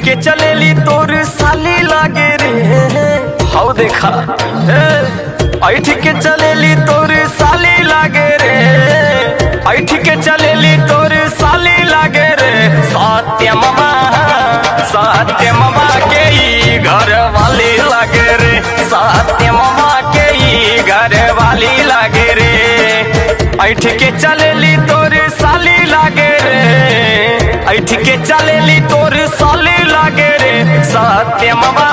के चलेली तोर साली लागे रे। हाउ देखा ऐठ के चलेली तोर साली लागे रे। ऐठ के चलेली तोर साली लागे रे। सत्यम मामा के ई घर वाली लागे रे। सत्यम मामा के ई घर वाली लागे रे। ऐठ के चलेली तोर साली लागे रे। ऐठ के चलेली तोर साली लागे रे। सत्यम मामा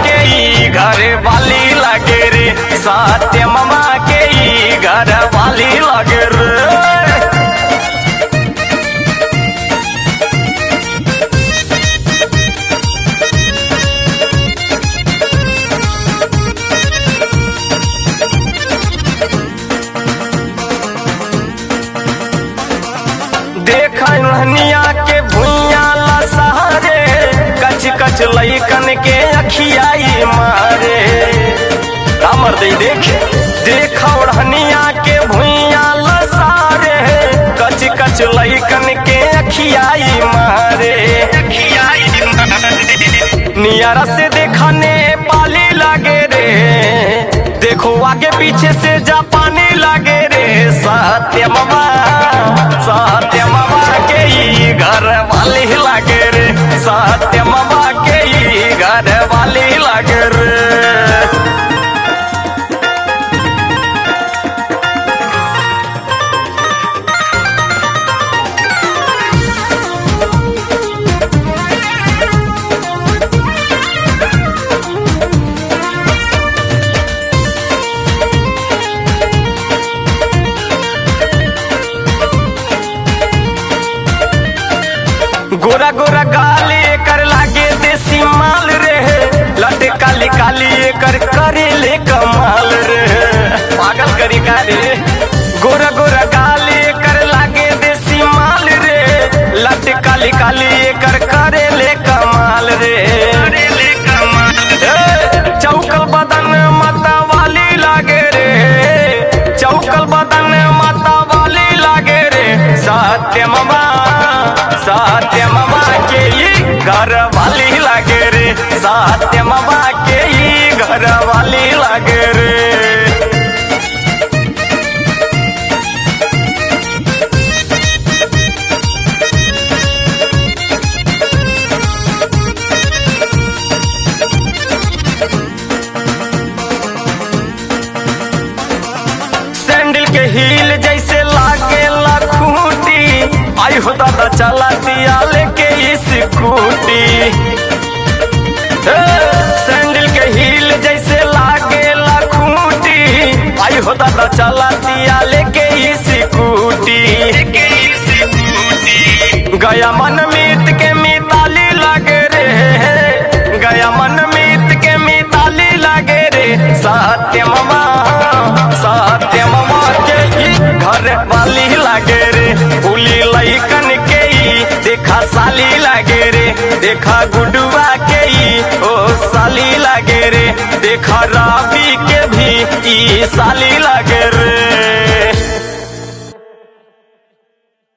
के ई घर वाली लागे रे। सत्यम मामा के ई घर वाली लागे रे। देखनिया के भुइया लसहरे। कच कच लइकन के अखियाई मारे। कामर दे देख ओढ़निया के भुइया लसहरे। कच कच लइकन के अखियाई मारे। नियारा से देखने पाली लागे रे। देखो आगे पीछे से जापानी लागे रे। सत्यम मामा के ई घर वाली लागे रे। सत्यम मामा के ई घर वाली लागे रे। गोरा गोरा गाली कर लागे देसी माल रे। लटे काली काली कर करे ले कमाल रे। पागल करी का रे। गोरा गोरा गाली कर लागे देसी माल रे। लटे काली काली कर करे ले कमाल रे। चौकल बदन माता वाली लागे रे। चौकल बदन माता वाली लागे रे। सत्यम मामा के ई घर वाली लागे रे। सत्यम मामा के ई घर वाली लागे रे। सैंडल के हील जैसे लागे खूंटी। आई हो दादा चला दिया लेके स्कूटी। सैंडल के हील जैसे लागे खूंटी। आई हो दादा चला दिया लेके स्कूटी। गया मन मीत के मिताली लागे रे। गया मन मीत के मिताली लागे रे। सत्यम मामा के ई घर वाली लागे रे। उली लइकन के ई देखा साली लागे रे। देखा गुडुआ के ई ओ साली लागे रे। देखा राबी के भी ई साली लागे रे।